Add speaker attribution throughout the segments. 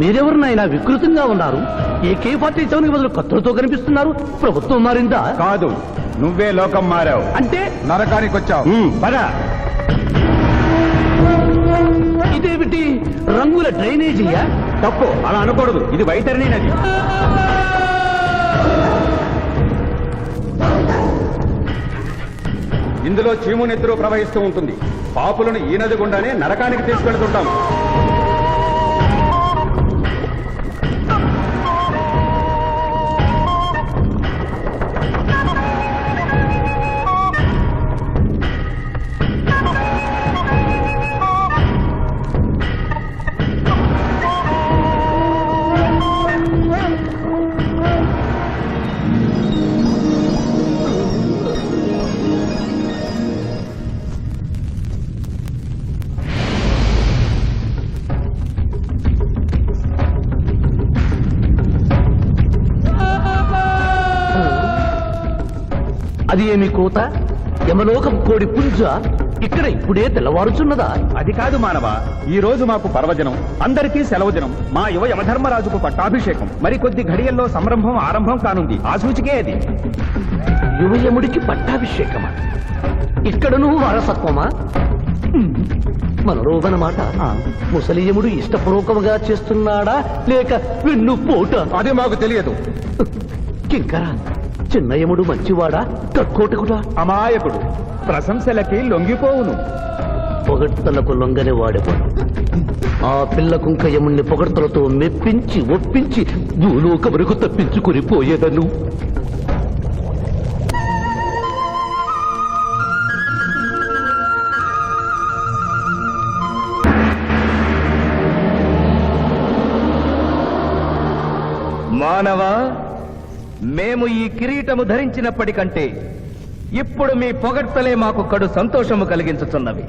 Speaker 1: మీరెవరినైనా వికృతంగా ఉన్నారు. AK-47 బదులు కత్తులతో కనిపిస్తున్నారు. ప్రభుత్వం మారిందా?
Speaker 2: కాదు, నువ్వే లోకం మారావు.
Speaker 1: అంటే
Speaker 2: నరకానికి వచ్చావు. పద.
Speaker 1: ఇదేమిటి, రంగుల డ్రైనేజీయా?
Speaker 2: తప్పు, అలా అనకూడదు. ఇది వైతరణి నది. ఇందులో చీము నెత్తురు ప్రవహిస్తూ ఉంటుంది. పాపులను ఈ నది గుండానే నరకానికి తీసుకెళ్తుంటాం.
Speaker 1: అది ఏమి కోత? యమలోకం కోడి పుంజ ఇక్కడ ఇప్పుడే తెల్లవారుచున్నదా?
Speaker 2: అది కాదు మానవ, ఈ రోజు మాకు పర్వదినం, అందరికీ సెలవు దినం. మా యువ యమధర్మరాజుకు పట్టాభిషేకం. మరికొద్ది ఘడియల్లో సంరంభం ఆరంభం కానుంది. ఆ సూచికే అది.
Speaker 1: యువయముడికి పట్టాభిషేకమా? ఇక్కడను వారసత్వమా? మనరోవనమాట. ముసలియముడు ఇష్టపూర్వకముగా చేస్తున్నాడా లేక వెన్ను పోట?
Speaker 2: అది మాకు తెలియదు.
Speaker 1: కింకరా, చిన్నయముడు మంచివాడా కక్కోటకుడా?
Speaker 2: అమాయకుడు, ప్రశంసలకి లొంగిపోవును.
Speaker 1: పొగడ్తలకు లొంగని వాడేవాడు. ఆ పిల్ల కుంకయముణ్ణి పొగడ్తలతో మెప్పించి ఒప్పించి భూలోక వరకు తప్పించుకుని పోయేదను.
Speaker 3: మానవా, మేము ఈ కిరీటము ధరించినప్పటికంటే ఇప్పుడు మీ పొగడ్తలే మాకు కడు సంతోషము కలిగించుతున్నవి.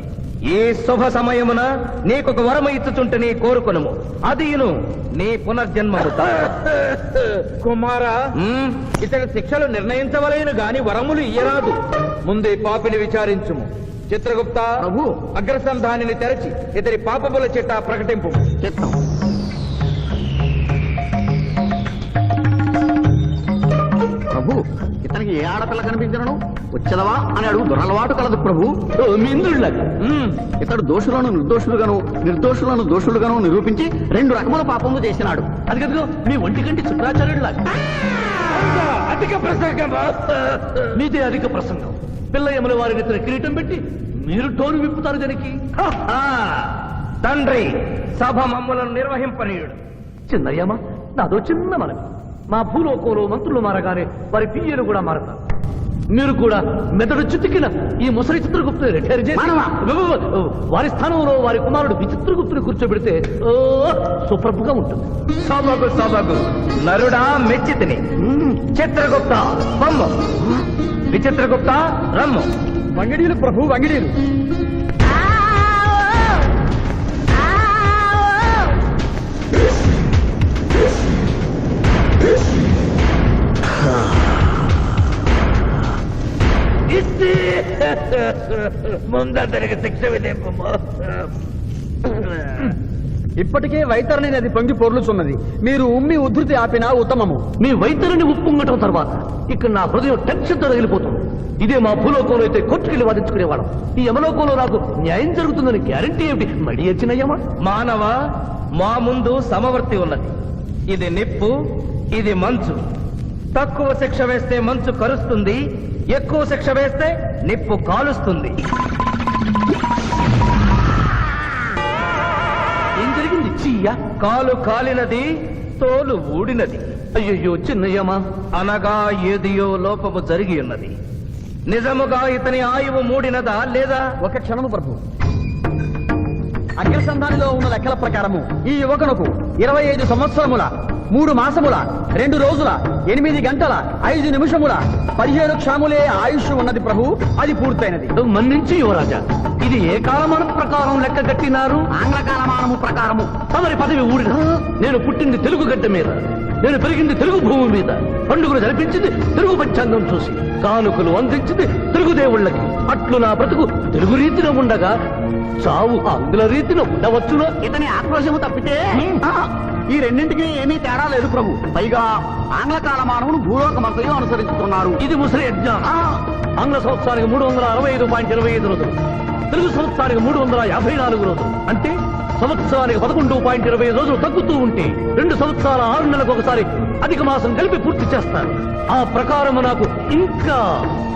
Speaker 3: ఈ శుభ సమయమున నీకొక వరము ఇచ్చుచుంటే కోరుకొనుము. అదియును నీ పునర్జన్మము.
Speaker 4: కుమారా, ఇతని శిక్షలు నిర్ణయించవలేను గాని వరములు ఇయ్యరాదు. ముందే పాపిని విచారించుము. చిత్రగుప్త
Speaker 1: ప్రభు,
Speaker 4: అగ్రసంధానిని తెరచి ఇతని పాపముల చిట్టా ప్రకటింపు.
Speaker 1: ప్రభు, ఇతనికి ఏ ఆడపిల్ల కనిపించను వచ్చదవా అని అడుగు దురలవాటు కలదు ప్రభు. ఇంద్రుడిలాగా ఇతడు దోషులను నిర్దోషులుగాను నిర్దోషులను దోషులుగాను నిరూపించి 2 రకముల పాపములు చేసినాడు. అది కదుగో మీ ఒంటికంటి శుక్రాచార్యుడిలాగా.
Speaker 4: అధిక ప్రసంగం.
Speaker 1: మీదే అధిక ప్రసంగం. పిల్ల యముల వారిని ఇతర కిరీటం పెట్టి మీరు టోను విప్పుతారు దానికి.
Speaker 3: తండ్రి, సభ మమ్ములను నిర్వహింపనీయుడు.
Speaker 1: చిన్నయ్యమ్మ, నాదో చిన్న మనవి. మా భూలోకంలో మంత్రులు మారగానే వారి పియ్యలు కూడా మారతారు. మీరు కూడా మెదడు చితికిన ఈ ముసలి చిత్రగుప్తుని రిటైర్ చేసి వారి స్థానంలో వారి కుమారుడు విచిత్రగుప్తుని కూర్చోబెడితే సుప్రభుగా ఉంటుంది.
Speaker 3: సభకు సభకు నరుడా మెచ్చితిని. చిత్రగుప్త బొమ్మ, విచిత్రగుప్త రమ్ము.
Speaker 4: వంగిడీలు ప్రభు, వంగిడీలు.
Speaker 3: ముందతనికి శిక్ష విధింపు.
Speaker 4: ఇప్పటికే వైతరణి నది పొంగి పొర్లుచున్నది. మీరు ఉమ్మి ఉద్ధృతి ఆపినా ఉత్తమము.
Speaker 1: మీ వైద్యుని ఉప్పొంగటం తర్వాత ఇక్కడ నా హృదయం టెన్షన్తో తగిలిపోతుంది. ఇదే మా భూలోకంలో అయితే కోర్టుకెళ్ళి వాదించుకునేవాళ్ళం. ఈ యమలోకంలో నాకు న్యాయం జరుగుతుందని గ్యారంటీ ఏమిటి? మడి వచ్చినయ్యమా?
Speaker 3: మానవ, మా ముందు సమవర్తి ఉన్నది. ఇది నిప్పు, ఇది మంచు. తక్కువ శిక్ష వేస్తే మంచు కరుస్తుంది, ఎక్కువ శిక్ష వేస్తే నిప్పు కాలుస్తుంది.
Speaker 1: ఏం జరిగింది? చీయా
Speaker 3: కాలు కాలినది, తోలు ఊడినది.
Speaker 1: అయ్యయ్యో చిన్నయ్యమా,
Speaker 3: అనగా ఏదియో లోపము జరిగి ఉన్నది. నిజముగా ఇతని ఆయువు మూడినదా లేదా?
Speaker 4: ఒక క్షణము ప్రభు. అగ్రసంధానిలో ఉన్న లెక్కల ప్రకారము ఈ యువకునకు 25 సంవత్సరముల 3 మాసముల 2 రోజుల 8 గంటల 5 నిమిషముల 17 క్షాములే ఆయుష్ ఉన్నది ప్రభు. అది పూర్తయినది.
Speaker 1: మన్నించి యువరాజా, ఇది ఏ కాలమానం ప్రకారం లెక్క కట్టినారు?
Speaker 4: ఆంగ్ల కాలమానము ప్రకారము.
Speaker 1: తమరి పదవి ఊడిన. నేను పుట్టింది తెలుగు గడ్డ మీద, నేను పెరిగింది తెలుగు భూమి మీద, పండుగలు జరిపించింది తెలుగు పంచాంగం చూసి, కానుకలు అందించింది తెలుగు దేవుళ్ళకి. అట్లు నా బ్రతుకు తెలుగు రీతిలో ఉండగా చావు ఆంగ్ల రీతిలో ఉండవచ్చునో?
Speaker 4: ఇతని ఆక్రోశము తప్పితే ఈ రెండింటికి ఏమీ తేడా లేదు ప్రభు. పైగా ఆంగ్ల కాలమానవును భూలోకమంతయు అనుసరించుతున్నారు.
Speaker 1: ఇది ముసలి యజ్ఞం. ఆంగ్ల సంవత్సరానికి 365.25 రోజులు, తెలుగు సంవత్సరానికి 354 రోజులు. అంటే సంవత్సరానికి 11.25 రోజులు తగ్గుతూ ఉంటే 2 సంవత్సరాల 6 నెలలకు ఒకసారి అధిక మాసం కలిపి పూర్తి చేస్తారు. ఆ ప్రకారం నాకు ఇంకా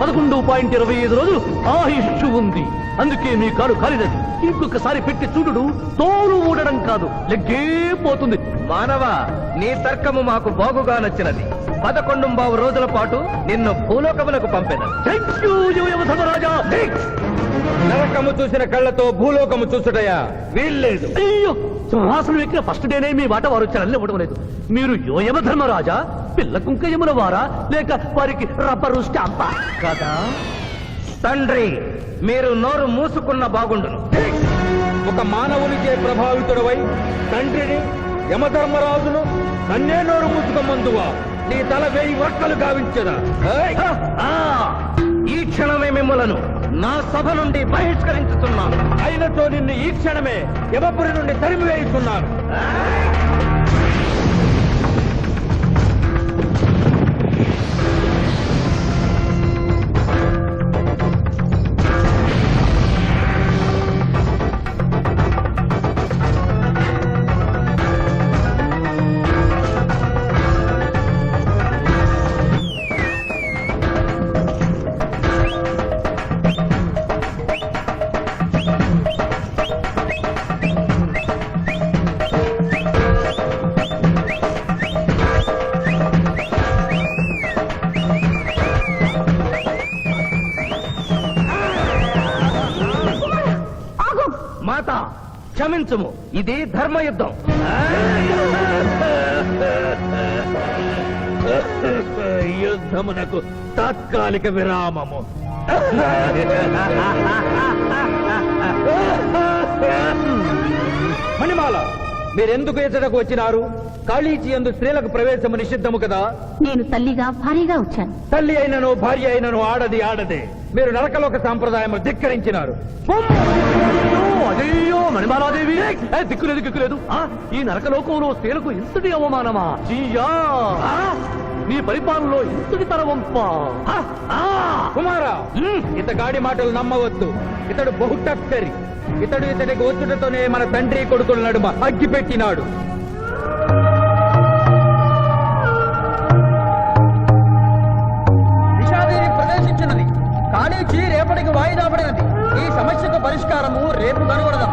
Speaker 1: 11.25 రోజులు ఆయుష్ ఉంది. అందుకే మీ కాలు కాలినది. ఇంకొకసారి పెట్టి చూడు, తోలు ఊడడం కాదు, లెగ్గే పోతుంది.
Speaker 3: మానవ, నీ తర్కము మాకు బాగుగా నచ్చినది. 11 రోజుల పాటు నిన్ను భూలోకములకు పంపెదను.
Speaker 1: Thank you యువధర్మరాజా.
Speaker 2: నరకము చూసిన కళ్ళతో భూలోకము చూసుటయా వీల్లేదు.
Speaker 1: అయ్యో, సింహాసనం ఎక్కిన ఫస్ట్ డేనే మీ వాట వారు వచ్చారని ఇవ్వడం లేదు. మీరు యోయమ ధర్మరాజా, పిల్ల కుంకయముల వారా, లేక వారికి రబ్బరు స్టాంపా కదా?
Speaker 3: తండ్రి, మీరు నోరు మూసుకున్న బాగుండును.
Speaker 2: ఒక మానవునిచే ప్రభావితుడవై తండ్రిని, యమధర్మరాజును నన్నే నోరు మూసుకోమందువా? నీ తల 1000 వక్కలు గావించదా?
Speaker 3: ఆ, ఈ క్షణమే మిమ్మలను నా సభ నుండి బహిష్కరించుతున్నాను.
Speaker 2: అయినతో నిన్ను ఈ క్షణమే యమపురి నుండి తరిమివేయుతున్నాను.
Speaker 3: మాత, క్షమించుము, ఇది ధర్మయుద్ధం.
Speaker 1: యుద్ధమునకు తాత్కాలిక విరామము.
Speaker 2: మణిమాల, మీరెందుకు ఎచ్చటకు వచ్చినారు? కాళీచి యందు స్త్రీలకు ప్రవేశము నిషిద్ధము కదా?
Speaker 5: నేను తల్లిగా భార్యగా వచ్చాను.
Speaker 2: తల్లి అయినను భార్య అయినను ఆడది ఆడదే. మీరు నరకలోక సాంప్రదాయము ధిక్కరించినారు.
Speaker 1: అయ్యో మణిమాలాదేవి, దిక్కులేదు దిక్కులేదు. ఈ నరకలోకంలో స్త్రీలకు ఇంతటి అవమానమా? చీయా, నీ పరిపాలనలో ఇంతటి తరవంపా?
Speaker 2: కుమారా, ఇతగాడి మాటలు నమ్మవద్దు. ఇతడు బహుటక్కరి. ఇతడికి వచ్చుటతోనే మన తండ్రి కొడుకుల నడుమ అగ్గి పెట్టినాడు.
Speaker 4: విషాదేవి ప్రవేశించినది. కాళీచి రేపటికి వాయిదా పడినది. ఈ సమస్యకు పరిష్కారము రేపు కనుగొడదాం.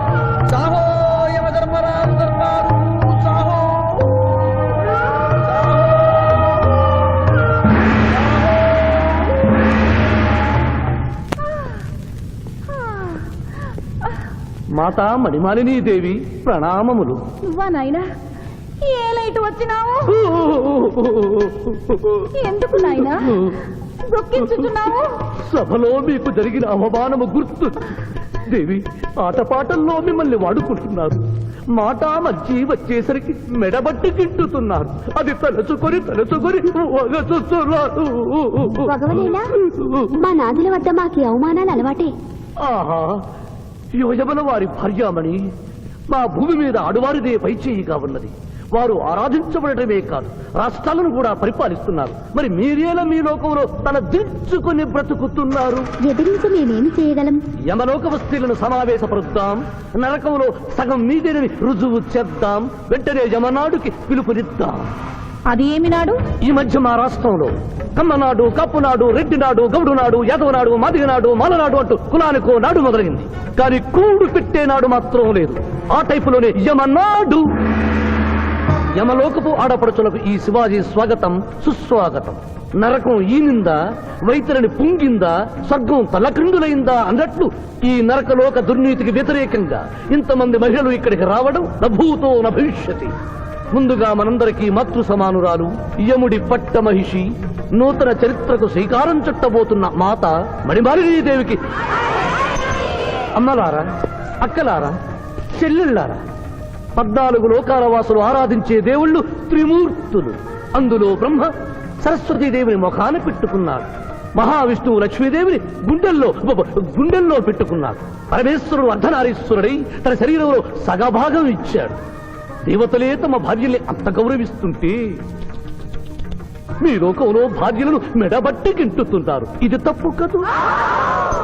Speaker 4: సాహో యమధర్మరాజు దర్బారు, సాహో.
Speaker 1: మాతా మణిమాలినీ దేవి ప్రణామములు.
Speaker 5: నువ్వా నాయనా? ఏ లైట్ వచ్చినావు? ఎందుకు నాయనా దుఃఖించుతున్నావు?
Speaker 1: సభలో మీకు జరిగిన అవమానము గుర్తు. దేవి, ఆటపాటల్లో మిమ్మల్ని వాడుకుంటున్నారు. మాట మధ్య వచ్చేసరికి మెడబట్టి తింటుతున్నారు. అది తలుచుకొని వగచుస్తున్నారు.
Speaker 5: భగవనేనా, మా నాదుల వద్ద మాకు అవమానాలు అలవాటే.
Speaker 1: ఆహా, యోజముల వారి భార్యామణి మా భూమి మీద ఆడువారిదే పైచేయిగా ఉన్నది. వారు ఆరాధించబడటమే కాదు, రాష్ట్రాలను కూడా పరిపాలిస్తున్నారు. మరి మీరేలా మీ లోకంలో తల దించుకుని బ్రతుకుతున్నారు?
Speaker 5: ఎదిరించి మేమేమి చేయగలం?
Speaker 1: యమలోక వస్తీలను సమావేశపరుద్దాం. నరకంలో సగం మీదేనని రుజువు చేద్దాం. వెంటనే యమనాడుకి పిలుపునిద్దాం.
Speaker 5: అది ఏమి నాడు?
Speaker 1: ఈ మధ్య మా రాష్ట్రంలో కమ్మనాడు, కప్పునాడు, రెడ్డినాడు, గౌడునాడు, యాదవనాడు, మాదిగనాడు, మాలనాడు అంటూ కులానికో నాడు మొదలైంది. కానీ కూడు పెట్టే నాడు మాత్రం లేదు. ఆ టైపులోనే యమనాడు. యమలోకపు ఆడపడుచులకు ఈ శివాజీ స్వాగతం సుస్వాగతం. నరకం ఈనిందా, వైతరిని పుంగిందా, స్వర్గం తలక్రిందులైందా అన్నట్లు ఈ నరకలోక దుర్నీతికి వ్యతిరేకంగా ఇంతమంది మహిళలు ఇక్కడికి రావడం నభూతో నభవిష్యతి. ముందుగా మనందరికీ మాతృ సమానురాలు, యముడి పట్ట మహిషి, నూతన చరిత్రకు శ్రీకారం చుట్టబోతున్న మాత మణిమాలినీదేవికి అమ్మలారా, అక్కలారా, చెల్లెళ్ళారా, 14 లోకాల వాసులు ఆరాధించే దేవుళ్ళు త్రిమూర్తులు. అందులో బ్రహ్మ సరస్వతీదేవిని ముఖాన పెట్టుకున్నారు. మహావిష్ణువు లక్ష్మీదేవిని గుండెల్లో పెట్టుకున్నాడు. పరమేశ్వరుడు అర్ధనారీశ్వరుడై తన శరీరంలో సగభాగం ఇచ్చాడు. దేవతలే తమ భార్యల్ని అంత గౌరవిస్తుంటే మీ లోకంలో భార్యలను మెడబట్టి గింటుతుంటారు. ఇది తప్పు కదూ.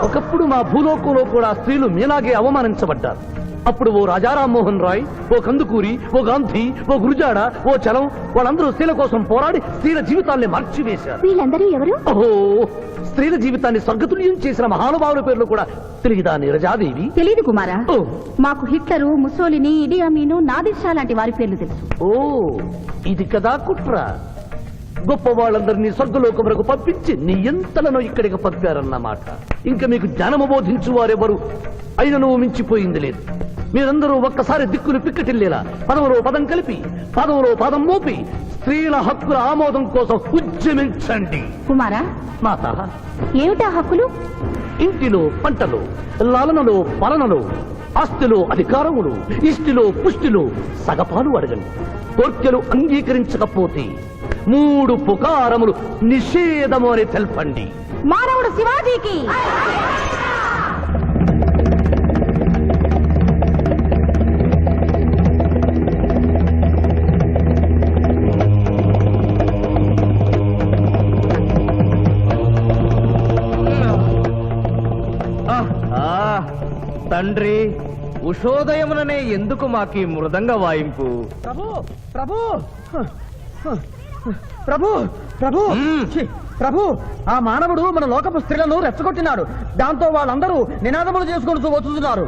Speaker 1: ఒకప్పుడు మా భూలోకంలో కూడా స్త్రీలు మీలాగే అవమానించబడ్డారు. అప్పుడు ఓ రాజా రామ్మోహన్ రాయ్, ఓ కందుకూరి, ఓ గాంధీ, ఓ గురుజాడ, ఓ చలం వాళ్ళందరూ స్త్రీల కోసం పోరాడి స్త్రీల జీవితాల్ని మార్చివేశారు.
Speaker 5: వీళ్ళందరూ ఎవరు?
Speaker 1: ఓహో, స్త్రీల జీవితాన్ని స్వర్గతుల్యం చేసిన మహానుభావుల పేర్లు కూడా తెలియదా నీరజాదేవి?
Speaker 6: తెలీదు కుమారా.
Speaker 1: ఓ
Speaker 6: మాకు హిట్లరు, ముసోలిని, ఇడి అమీను, నాదిర్ లాంటి వారి పేర్లు తెలుసు.
Speaker 1: ఓ ఇది కదా కుట్ర. గొప్ప వాళ్ళందరినీ స్వర్గలోకములకు పంపించి నీ ఎంతలను ఇక్కడికి పంపారన్నమాట. ఇంకా మీకు జ్ఞానము బోధించు వారెవరు అయినను మించిపోయింది లేదు. మీరందరూ ఒక్కసారి దిక్కులు పిక్కటిల్లేలా పదములో పదం కలిపి పదములో పదం మోపి స్త్రీల హక్కుల ఆమోదం కోసం ఉద్యమించండి.
Speaker 6: కుమారా,
Speaker 1: మాత,
Speaker 6: ఏమిటా హక్కులు?
Speaker 1: ఇంటిలో పంటలు, లాలనలో పాలనలో, ఆస్తిలో అధికారములు, ఇష్టిలో పుష్టిలో సగపాలు అడగండి. కోర్కెలు అంగీకరించకపోతే 3 పుకారములు నిషేధము అని తెల్పండి.
Speaker 6: మానవుడు శివాజీకి.
Speaker 3: తండ్రి, ఉషోదయముననే ఎందుకు మాకీ మృదంగ వాయింపు?
Speaker 4: ప్రభు ప్రభు ప్రభు ప్రభు ఛీ, ప్రభు, ఆ మానవుడు మన లోకపు స్త్రీలను రెచ్చగొట్టినాడు. దాంతో వాళ్ళందరూ నినాదములు చేసుకుంటూ వచ్చుతున్నారు.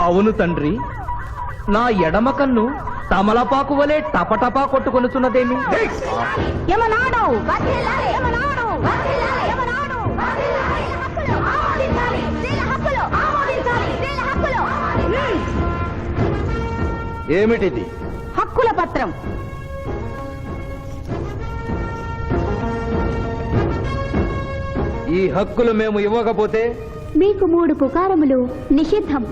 Speaker 3: అవును తండ్రి, నా ఎడమ కన్ను తమలపాకు వలె టపటపా కొట్టుకొనుచున్నదేమి?
Speaker 6: యమనాడు.
Speaker 3: ఏమిటిది?
Speaker 6: హక్కుల పత్రం.
Speaker 3: ఈ హక్కులు మేము ఇవ్వకపోతే?
Speaker 5: మీకు 3 పుకారములు నిషిద్ధం.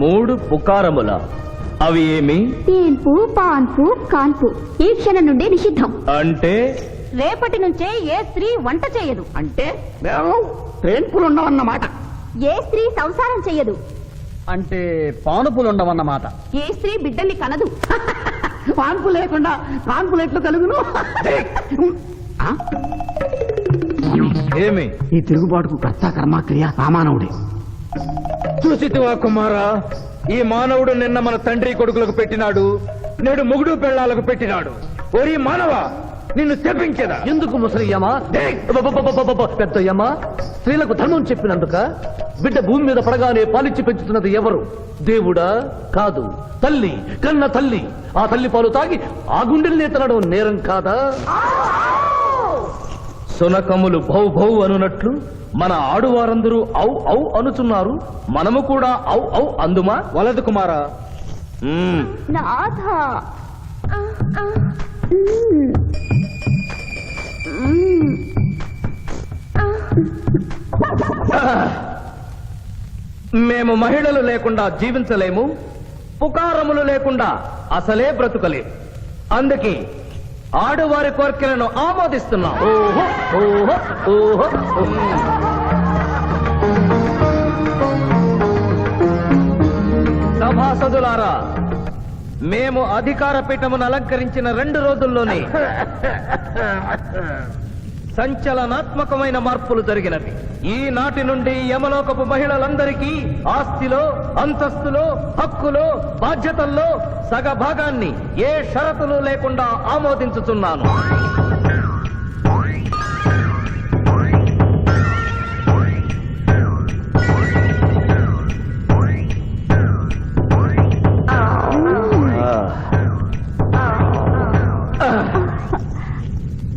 Speaker 3: 3 పుకారముల? అవి ఏమి?
Speaker 5: తేన్పు, పాన్పు, కాన్పు ఈ క్షణం నుండి నిషిద్ధం.
Speaker 3: అంటే
Speaker 6: రేపటి నుంచే ఏ స్త్రీ వంట చేయదు.
Speaker 4: అంటే మేము ట్రేన్పులుండవన్నమాట.
Speaker 5: ఏ స్త్రీ సంసారం చెయ్యదు.
Speaker 4: అంటే పానుపులుండవన్నమాట.
Speaker 6: ఏ స్త్రీ బిడ్డల్ని కనదు.
Speaker 4: పాన్పు లేకుండా కాన్పులు ఎట్లు కలుగును?
Speaker 3: ఏమి?
Speaker 4: ఈ తిరుగుబాటుకు కర్త కర్మక్రియ సామానవుడే.
Speaker 2: చూసితివా కుమారా, ఈ మానవుడు నిన్న మన తండ్రి కొడుకులకు పెట్టినాడు, నేడు మొగుడు పెళ్ళాలకు పెట్టినాడు. ఓరి మానవ, నిన్ను శపించదా?
Speaker 1: ఎందుకు ముసలియమా, పెద్దయ్యమా? స్త్రీలకు ధర్మం చెప్పినందుక? బిడ్డ భూమి మీద పడగానే పాలిచ్చి పెంచుతున్నది ఎవరు? దేవుడా? కాదు, తల్లి, కన్న తల్లి. ఆ తల్లి పాలు తాగి ఆ గుండెల్నే తనడం నేరం కాదా?
Speaker 3: సునకములు భౌ భౌ అనునట్లు మన ఆడువారందరూ ఔ ఔ అనుచున్నారు. మనము కూడా ఔ ఔ అందుమా?
Speaker 2: వలదు కుమారా.
Speaker 5: నాథ.
Speaker 3: మేము మహిళలు లేకుండా జీవించలేము, పుకారములు లేకుండా అసలే బ్రతుకలేము. అందుకే ఆడువారి కోరికలను ఆమోదిస్తున్నాం.
Speaker 1: ఓహో ఓహో ఓహో.
Speaker 3: సభాసదులారా, మేము అధికార పీఠమును అలంకరించిన 2 రోజుల్లోనే సంచలనాత్మకమైన మార్పులు జరిగినవి. ఈనాటి నుండి యమలోకపు మహిళలందరికీ ఆస్తిలో, అంతస్తులో, హక్కులో, బాధ్యతల్లో సగభాగాన్ని ఏ షరతులు లేకుండా ఆమోదించుతున్నాను.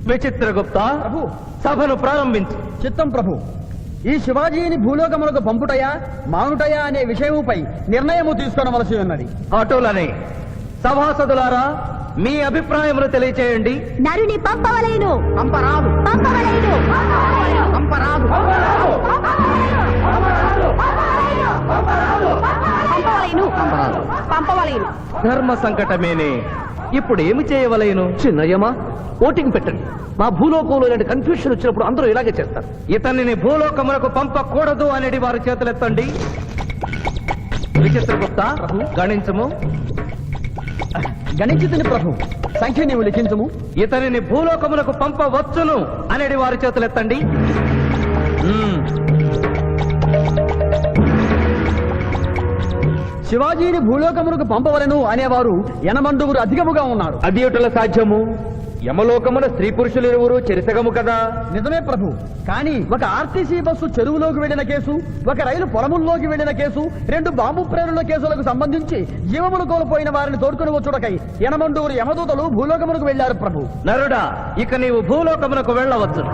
Speaker 3: విచిత్రగుప్త, సభను ప్రారంభించి.
Speaker 4: చిత్తం ప్రభు. ఈ శివాజీని భూలోకములకు పంపుటయా మానుటయా అనే విషయముపై నిర్ణయము తీసుకోవలసి ఉన్నది.
Speaker 3: అటులనే సభాసదులారా, మీ అభిప్రాయములు తెలియచేయండి.
Speaker 5: నరుని పంపవలేను.
Speaker 4: పంపరాదు.
Speaker 5: పంపవలేను.
Speaker 4: పంపరాదు.
Speaker 6: పంపవలేను.
Speaker 3: ధర్మ సంకటమేనే. ఇప్పుడు ఏమి చేయవలేను?
Speaker 1: చిన్నయ్యమా, ఓటింగ్ పెట్టండి. మా భూలోకంలో ఇలాంటి కన్ఫ్యూషన్ వచ్చినప్పుడు అందరూ ఇలాగే చేస్తారు.
Speaker 3: ఇతనిని భూలోకమునకు పంపకూడదు అనేది వారి చేతులెత్తండి. విచిత్రగుప్త గణించము.
Speaker 4: గణించుతుని ప్రభు, సంఖ్య నీవు లిఖించము.
Speaker 3: ఇతనిని భూలోకమునకు పంపవచ్చును అనేది వారి చేతులెత్తండి.
Speaker 4: శివాజీని భూలోకమునకు పంపవలను అనేవారు యనమండుగురు అధికముగా ఉన్నారు.
Speaker 2: అది ఎటుల సాధ్యము? యమలోకమున స్త్రీ పురుషులు ఇరువురు చెరిసగము కదా.
Speaker 4: నిజమే ప్రభు, కానీ ఒక ఆర్టీసీ బస్సు చెరువులోకి వెళ్లిన కేసు, ఒక రైలు పొలముల్లోకి వెళ్లిన కేసు, 2 బాంబు ప్రేరుల కేసులకు సంబంధించి జీవములు కోల్పోయిన వారిని తోడుకుని వచ్చుటకై యనమండూరు యమదూతలు భూలోకమునకు వెళ్లారు ప్రభు.
Speaker 3: నరుడా, ఇక నీవు భూలోకమునకు వెళ్ళవచ్చు.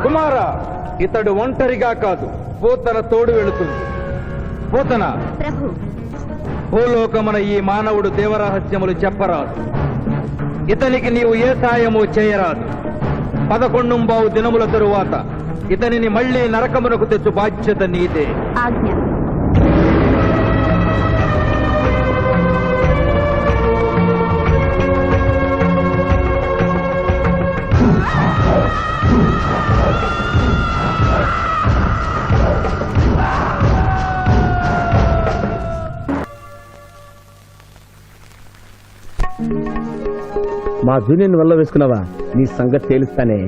Speaker 2: కుమార, ఇతడు ఒంటరిగా కాదు, పోతన తోడు వెళుతుంది. పోతన,
Speaker 5: ప్రభు,
Speaker 2: భూలోకమున ఈ మానవుడు దేవరహస్యములు చెప్పరాదు. ఇతనికి నీవు ఏ సాయము చేయరాదు. 11 దినముల తరువాత ఇతనిని మళ్లీ నరకమునకు తెచ్చు బాధ్యత నీదే.
Speaker 5: ఆజ్ఞ.
Speaker 7: మా జూనియర్ వల్ల వేసుకున్నావా? నీ సంగతి తేలుస్తానే.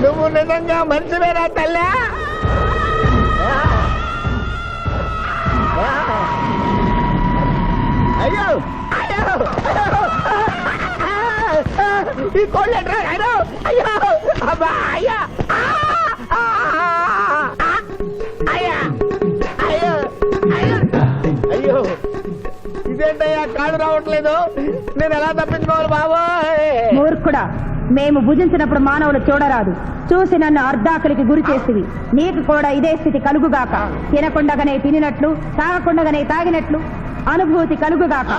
Speaker 8: నువ్వు నిజంగా మంచివేనా తల్లి? అయ్యో అయ్యో ఈ కోళ్ళు ఎట్రా? అయ్యో అయ్యో అబ్బా అయ్యా అయ్యా అయ్యో అయ్యో ఇదేంటయ్యా, కాళ్ళు రావట్లేదు. నేను ఎలా తప్పించుకోవాలి బాబోయ్?
Speaker 6: మూర్ఖుడా, మేము భుజించినప్పుడు మానవులు చూడరాదు. చూసి నన్ను అర్ధాకలికి గురి చేసివి. నీకు కూడా ఇదే స్థితి కలుగుగాక. తినకుండగానే తినినట్లు, తాగకుండగానే తాగినట్లు అనుభూతి కలుగుగాక.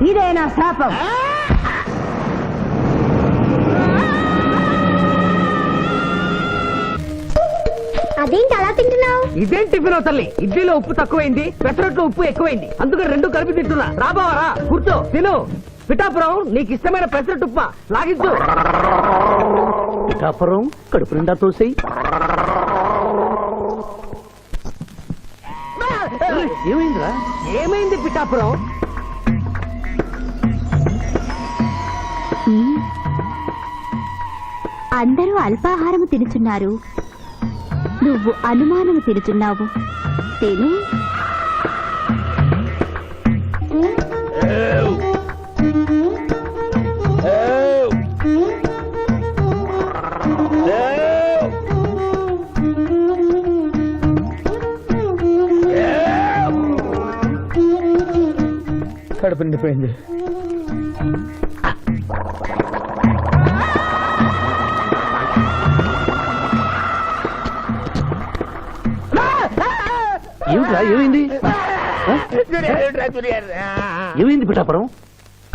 Speaker 6: ఇదే నా శాపం.
Speaker 5: అదేంటి అలా తింటున్నావు?
Speaker 1: ఇదేం టిఫిన్ తల్లి? ఇడ్లీలో ఉప్పు తక్కువైంది, పెసరట్లో ఉప్పు ఎక్కువైంది, అందుకని 2 కలిపి తింటున్నా. రాబావరా, కూర్చో, తిను. పిఠాపురం, నీకు ఇష్టమైన పెసరట్టు ఉప్మా లాగించు. పిఠాపురం కడుపు నిండా తోసేయి. ఏమైందిరా? ఏమైంది పిఠాపురం?
Speaker 5: అందరూ అల్పాహారము తినుచున్నారు, నువ్వు అనుమానము తినుచున్నావు. తిను.
Speaker 7: కడుపు నిండిపోయింది.
Speaker 1: ఏమిట్రా, ఏమైంది? ఏమైంది పిఠాపురం?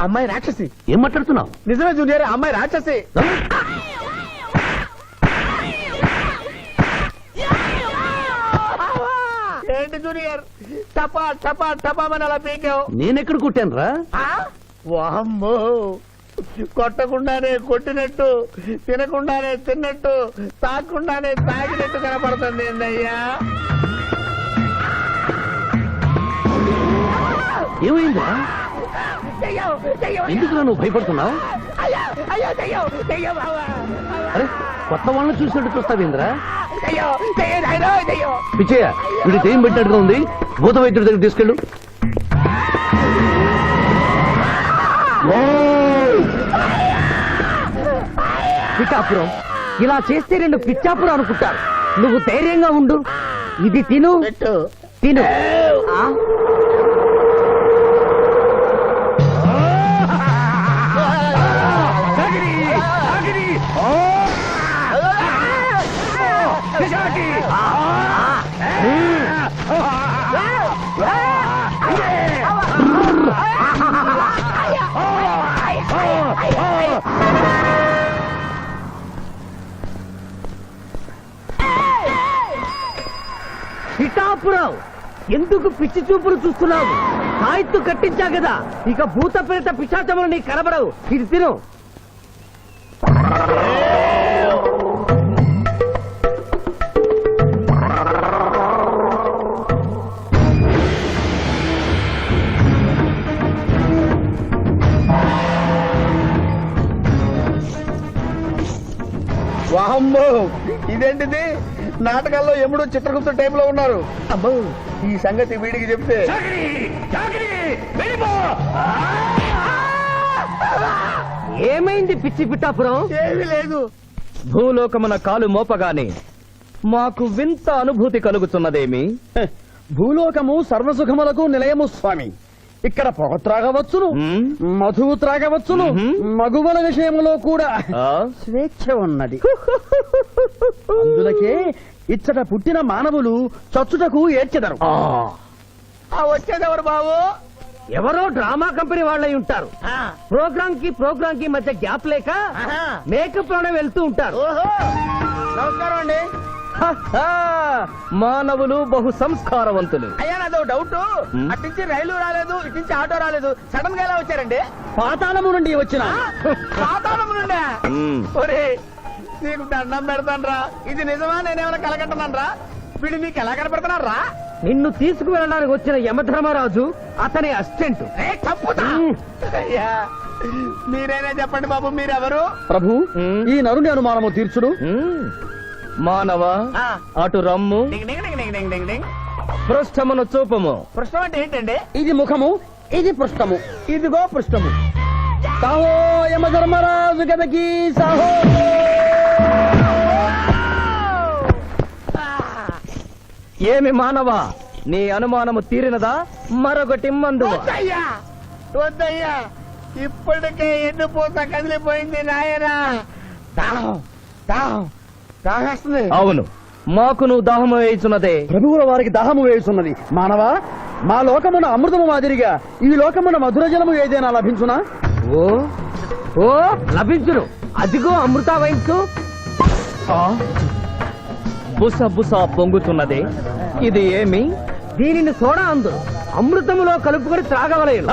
Speaker 8: అమ్మాయి రాక్షసి.
Speaker 1: ఏం మాట్లాడుతున్నావు?
Speaker 8: నిజమే జూనియర్, అమ్మాయి రాక్షసి. ఏంటి జూనియర్, టపా టపా టపామని అలా పీకావు?
Speaker 1: నేనెక్కడ కొట్టాను రా?
Speaker 8: వామ్మో, కొట్టకుండానే కొట్టినట్టు, తినకుండానే తిన్నట్టు, తాగకుండానే తాగినట్టు కనపడుతుంది ఏందయ్యా?
Speaker 1: ఏమైందా?
Speaker 8: దెయ్యం దెయ్యం
Speaker 1: ఎందుకు నువ్వు భయపడుతున్నావు?
Speaker 8: అయ్యో అయ్యో దెయ్యం దెయ్యం బావా
Speaker 1: అరే కొత్త వాళ్ళని చూసినట్టు చూస్తావేంద్రా?
Speaker 8: దెయ్యం దెయ్యం నాయనా దెయ్యం
Speaker 1: పిచ్చయ్య వీడి దెయ్యం పెట్టినట్టుగా ఉంది, భూత వైద్యుడి దగ్గర తీసుకెళ్ళు.
Speaker 4: పిఠాపురం ఇలా చేస్తే రెండు పిచ్చాపురం అనుకుంటారు. నువ్వు ధైర్యంగా ఉండు, ఇది తిను
Speaker 8: పెట్టు
Speaker 4: తిను. ఆ? పిఠాపురం ఎందుకు పిచ్చి చూపులు చూస్తున్నావు? సాయిత్తు కట్టించా కదా, ఇక భూత ప్రేత పిశాచములు నీ కనబడవు. ఇది తిను.
Speaker 8: వామ్మో ఇదేంటిది? నాటకాల్లో ఎముడు చిత్రగుప్త టైప్ లో ఉన్నారు. అమ్మో ఈ సంగతి వీడికి చెప్తే
Speaker 4: ఏమైంది పిచ్చి పిఠాపురం?
Speaker 8: ఏమీ లేదు.
Speaker 3: భూలోకమున కాలు మోపగానే మాకు వింత అనుభూతి కలుగుతున్నదేమి?
Speaker 4: భూలోకము సర్వసుఖములకు నిలయము స్వామి. ఇక్కడ పొగ త్రాగవచ్చును, మధువు త్రాగవచ్చును, మగువల విషయంలో కూడా స్వేచ్ఛ ఉన్నది. అందులకే ఇచ్చట పుట్టిన మానవులు చచ్చుటకు ఏడ్చెదరు.
Speaker 8: వచ్చేదెవరు బాబు?
Speaker 4: ఎవరో డ్రామా కంపెనీ వాళ్ళై ఉంటారు. ప్రోగ్రామ్ కి మధ్య గ్యాప్ లేక మేకప్ లోనే వెళ్తూ ఉంటారు.
Speaker 8: ఓహో నమస్కారం అండి.
Speaker 3: మానవులు బహు సంస్కారవంతులు.
Speaker 8: అయ్యా నాదో డౌట్. అట్నుంచి రైలు రాలేదు, ఇట్నుంచి ఆటో రాలేదు, సడన్ గా ఎలా వచ్చారండి?
Speaker 4: పాతాళము నుండి వచ్చిన
Speaker 8: పాతాళం నుండా? ఒరే నీకు దండం పెడతానరా, ఇది నిజమా నేనేమైనా కలగట్టనరా? వీడు నీకు ఎలా కనపడుతున్నారా?
Speaker 4: నిన్ను తీసుకువెళ్ళడానికి వచ్చిన యమధర్మరాజు అతని అసిస్టెంట్.
Speaker 8: అయ్యా మీరైనా చెప్పండి బాబు, మీరెవరు?
Speaker 4: ప్రభు ఈ నరుని అనుమానము తీర్చుడు.
Speaker 3: మానవ అటు రమ్ము,
Speaker 8: డింగ్ డింగ్ డింగ్ డింగ్ డింగ్ డింగ్ డింగ్.
Speaker 3: పృష్ఠమును చూపము.
Speaker 8: ప్రశ్న అంటే ఏంటండి?
Speaker 4: ఇది ముఖము, ఇది పృష్ఠము, ఇదిగో పృష్ఠము. సాహో యమధర్మరాజు గదకి సాహో.
Speaker 3: ఏమి మానవ, నీ అనుమానము తీరినదా? మరొకటి మందు.
Speaker 8: వద్దయ్యా వద్దయ్యా, ఇప్పటికే ఎండిపోతా కదిలిపోయింది నాయనా. దాహం దాహం దాహేస్తుంది.
Speaker 3: అవును, మాకు నువ్వు దాహము వేయుచున్నదే.
Speaker 4: ప్రభువుల వారికి దాహము వేయుచున్నది. మానవ, మా లోకమున అమృతము మాదిరిగా ఈ లోకమున మధుర జలము ఏదైనా లభించునా? ఓ ఓ లభించును. అదిగో అమృత వయస్సు.
Speaker 3: బుస బుస పొంగుతున్నదే, ఇది ఏమి?
Speaker 4: దీనిని సోడా అందు అమృతములో కలుపుకొని త్రాగవలేను.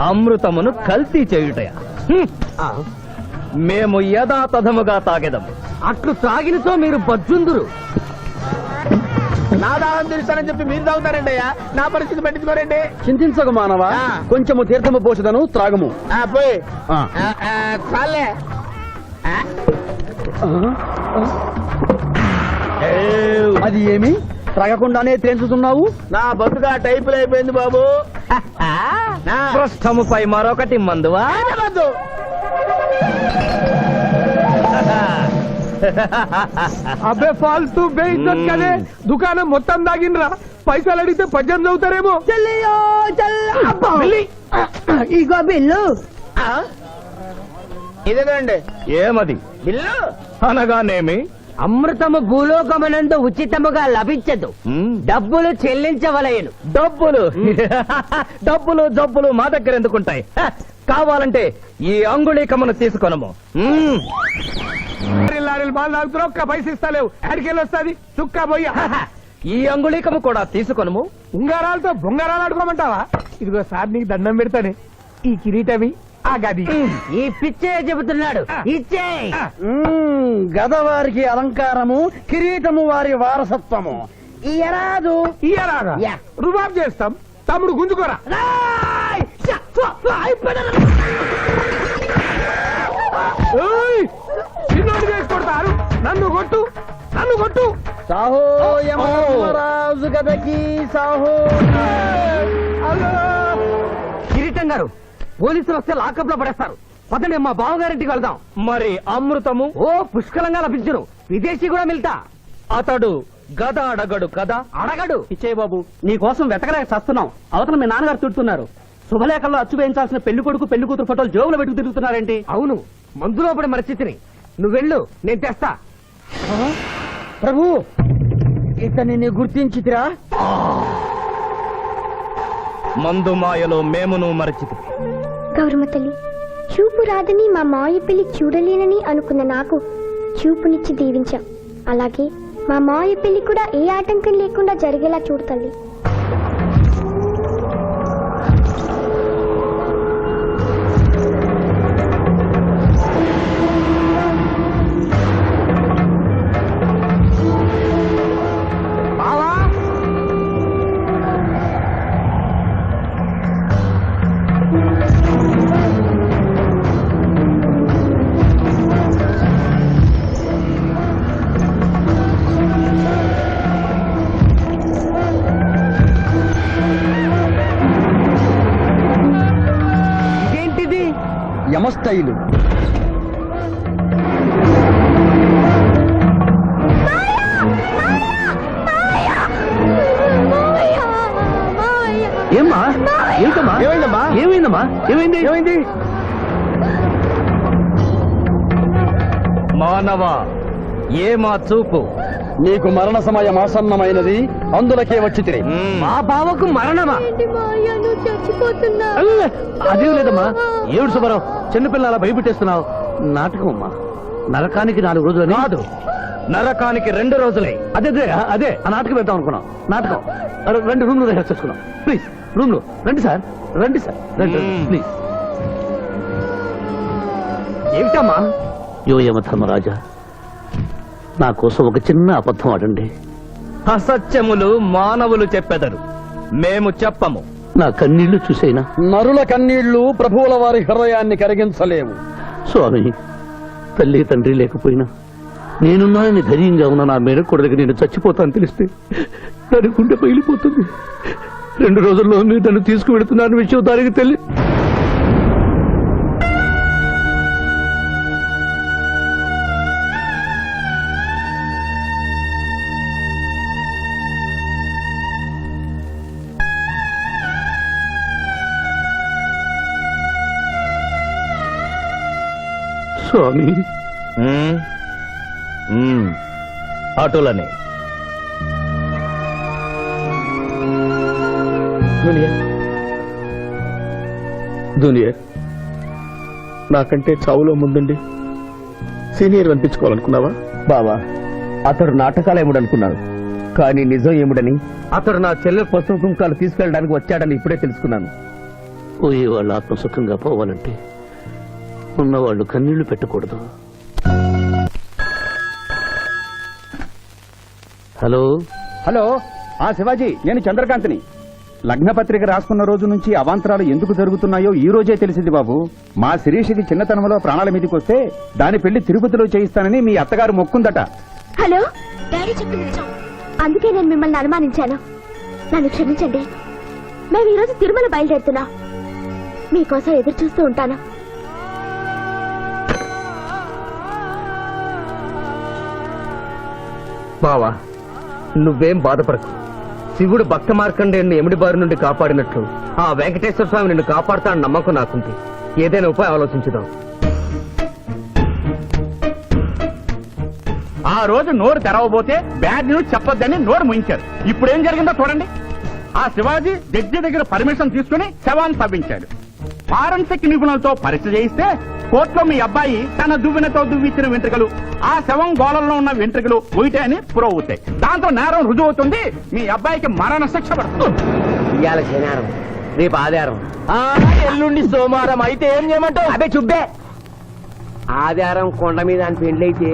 Speaker 3: అమృతమును కల్తీ చేయుటయా? మేము యథాతథముగా తాగెదము.
Speaker 4: అట్లు త్రాగినతో మీరు బజ్జుందురు.
Speaker 8: నా దాహం తీరుస్తానని చెప్పి మీరు తాగుతారండి అయ్యా, నా పరిస్థితి పట్టించుకోరండి.
Speaker 4: చింతించకు మానవ, కొంచెము తీర్థము పోషదను త్రాగము.
Speaker 8: పోయి చాలే.
Speaker 4: అది ఏమి త్రాగకుండానే తేల్చుతున్నావు?
Speaker 8: నా బతుగా టైపులు అయిపోయింది బాబు.
Speaker 3: పృష్ఠముపై మరొకటి మందువా?
Speaker 8: వద్దు.
Speaker 7: అబ్బే ఫాల్తూ బేయిజ్జత్ కదే, దుకాణం మొత్తం దాగినరా. పైసలు అడిగితే పద్యం చదువుతారేమో.
Speaker 6: ఇగో బిల్లు.
Speaker 8: ఇదేనండి
Speaker 3: ఏమది?
Speaker 8: బిల్లు.
Speaker 3: అనగానేమి?
Speaker 4: అమృతము భూలోకమునందు ఉచితముగా లభించదు, డబ్బులు చెల్లించవలయను.
Speaker 3: డబ్బులు డబ్బులు జబ్బులు మా దగ్గర ఎందుకుంటాయి? కావాలంటే ఈ అంగుళీకమును తీసుకొనము.
Speaker 7: లారీలు బాగా తాగుతున్నావు, ఒక్క పైసలు ఇస్తలేవు. ఎక్కడికెళ్ళి వస్తుంది చుక్క పోయ్యా.
Speaker 3: ఈ అంగుళీకము కూడా తీసుకొనము.
Speaker 7: ఉంగరాలతో బొంగరాలు ఆడుకోమంటావా? ఇదిగో సార్ నీకు దండం పెడతానే, ఈ కిరీటమి ఆ గది.
Speaker 4: ఈ పిచ్చే చెబుతున్నాడు, ఇచ్చే. గద వారికి అలంకారము, కిరీటము వారి వారసత్వము. ఇయరాదు
Speaker 7: ఇయ్యరాగా రుబాబ్ చేస్తాం. తమ్ముడు గుంజుకోరా. చిన్నోడి వేసి కొడతారు, నన్ను కొట్టు, నన్ను కొట్టు.
Speaker 4: సాహో యమరాజు గదకి సాహో.
Speaker 1: కిరీటం గారు, పోలీసులు వస్తే లాకప్ లో పడేస్తారు. పదండి, మా బావగారింటికి వెళ్దాం.
Speaker 3: మరి అమృతము
Speaker 1: ఓ పుష్కలంగా లభించును, విదేశీ కూడా మిల్తా.
Speaker 3: అతడు గద అడగడు కదా.
Speaker 1: అడగడు.
Speaker 4: ఇచ్చేయి బాబు, నీ కోసం వెతకలేక చస్తున్నాం. అవతల మీ నాన్నగారు తిడుతున్నారు. శుభలేఖల్లో అచ్చు వేయించాల్సిన పెళ్లి కొడుకు పెళ్లి కూతురు ఫోటోలు జోబులు పెట్టుకు తిరుగుతున్నారేంటి?
Speaker 1: అవును, మందులో పడి మరచితిని. నువ్వు వెళ్ళు, నేను తెస్తా.
Speaker 4: ప్రభు, ఇతన్ని గుర్తించితిరా?
Speaker 3: మందు మాయలో మేమును మరచితి.
Speaker 5: గౌరమ్మ తల్లి, చూపు రాదని మా మాయ పెళ్లి చూడలేనని అనుకున్న నాకు చూపునిచ్చి దీవించాం. అలాగే మా మాయ పెళ్లి కూడా ఏ ఆటంకం లేకుండా జరిగేలా చూడు తల్లి.
Speaker 1: ఇదేంటిది?
Speaker 4: యమస్థైలు.
Speaker 1: ఏమ్మా? ఏంటమ్మా?
Speaker 4: ఏమైందమ్మా?
Speaker 1: ఏమైందమ్మా? ఏమైంది?
Speaker 4: ఏమైంది?
Speaker 3: మానవ ఏ మా చూపు.
Speaker 4: నీకు మరణ సమయం ఆసన్నమైనది, అందులకే వచ్చి తిరిగి.
Speaker 1: మా బావకు మరణమా?
Speaker 5: చచ్చిపోతున్నా.
Speaker 1: అదే లేదమ్మా. ఏడు సుబ్బారావు, చిన్నపిల్లల భయపెట్టేస్తున్నావు. నాటకం అమ్మా. నరకానికి 4 రోజులు
Speaker 3: కాదు, నరకానికి 2 రోజులే.
Speaker 1: అదే అదే అదే ఆ నాటకం వేద్దాం అనుకున్నాం. నాటకం 2 రూమ్లు రిహార్స్ చేసుకున్నాం. ప్లీజ్ రూమ్ లో రండి సార్, రండి సార్, రండి ప్లీజ్. ఏమిటమ్మా? యో యమ ధర్మరాజా, నా కోసం ఒక చిన్న అబద్ధం ఆడండి.
Speaker 3: అసత్యములు మానవులు చెప్పెదరు, మేము చెప్పము.
Speaker 1: నా కన్నీళ్లు చూసేనా?
Speaker 4: నరుల కన్నీళ్లు ప్రభువుల వారి హృదయాన్ని కరిగించలేవు.
Speaker 1: స్వామి, తల్లి తండ్రి లేకపోయినా నేనున్నానని ధైర్యంగా ఉన్న నా మేనకోడలికి నేను చచ్చిపోతాను తెలిస్తే దాని గుండె పగిలిపోతుంది. 2 రోజుల్లో మీరు నన్ను తీసుకువెడుతున్నాను విషయం దానికి తెలియదు. స్వామి,
Speaker 3: అటులనే
Speaker 7: జూనియర్, నాకంటే చావులో ముందుండి సీనియర్ అనిపించుకోవాలనుకున్నావా?
Speaker 1: బావా, అతడు నాటకాలు ఏముడనుకున్నాడు, కానీ నిజం ఏముడని అతడు నా చెల్లె పసుపు కుంకాలు తీసుకెళ్ళడానికి వచ్చాడని ఇప్పుడే తెలుసుకున్నాను. పోయే వాళ్ళు ఆత్మసుఖంగా పోవాలంటే ఉన్నవాళ్ళు కన్నీళ్లు పెట్టకూడదు. హలో
Speaker 4: హలో, ఆ శివాజీ, నేను చంద్రకాంత్ని. లగ్నపత్రిక రాసుకున్న రోజు నుంచి అవాంతరాలు ఎందుకు జరుగుతున్నాయో ఈ రోజే తెలిసింది బాబు. మా శిరీషకి చిన్నతనంలో ప్రాణాల మీదకి వస్తే దాని పెళ్లి తిరుపతిలో చేయిస్తానని మీ అత్తగారు మొక్కుందట.
Speaker 5: హలో, డాడీ చెప్పింది నిజం. అందుకే నేను మిమ్మల్ని అనుమానించాను. నన్ను క్షమించండి. మేము ఈరోజు తిరుమల బయలుదేరుతున్నాం. మీకోసం ఎదురు చూస్తూ ఉంటాను.
Speaker 1: బావా, నువ్వేం బాధపడకు. శివుడు భక్త మార్కండేయుని ఎమిడి బారి నుండి కాపాడినట్లు ఆ వెంకటేశ్వర స్వామి నిన్ను కాపాడుతాడని నమ్మకం నాకుంది. ఏదైనా ఉపాయం ఆలోచించుదాం.
Speaker 8: ఆ రోజు నోరు తెరవబోతే బ్యాడ్ న్యూస్ చెప్పొద్దని నోరు ముయించారు. ఇప్పుడు ఏం జరిగిందో చూడండి. ఆ శివాజీ జడ్జి దగ్గర పర్మిషన్ తీసుకుని శవాన్ని తవ్వించాడు. ఫారెన్సిక్ నిపుణులతో పరీక్ష చేయిస్తే కోర్టులో మీ అబ్బాయి తన దువ్వెనతో దువ్విచ్చిన వెంట్రుకలు ఆ శవం గోళంలో ఉన్న వెంట్రుకలు ఒకటే అని ప్రూవ్ అవుతాయి. దాంతో నేరం రుజువు అవుతుంది. మీ అబ్బాయికి మరణ శిక్ష పడుతుంది.
Speaker 1: ఇవాళ శనివారం, రేపు ఆదివారం,
Speaker 3: ఎల్లుండి సోమవారం. అయితే ఏం చేయమంటావు?
Speaker 1: అదే చుబ్బే. ఆదివారం కొండ మీద అని పెళ్ళైతే